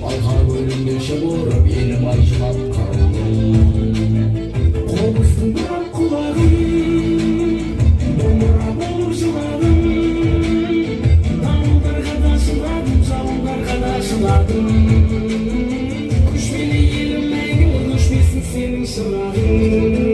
Алға бөлінгенше борып, елім айшылап қарылдым. Қобыздың бірақ құлағым, домыра болып жыладым. Дауылдарға да шыдадым, жауындарға да шыдадым. Көшпелі елім мәңгі, өшпесін сенің шырағың.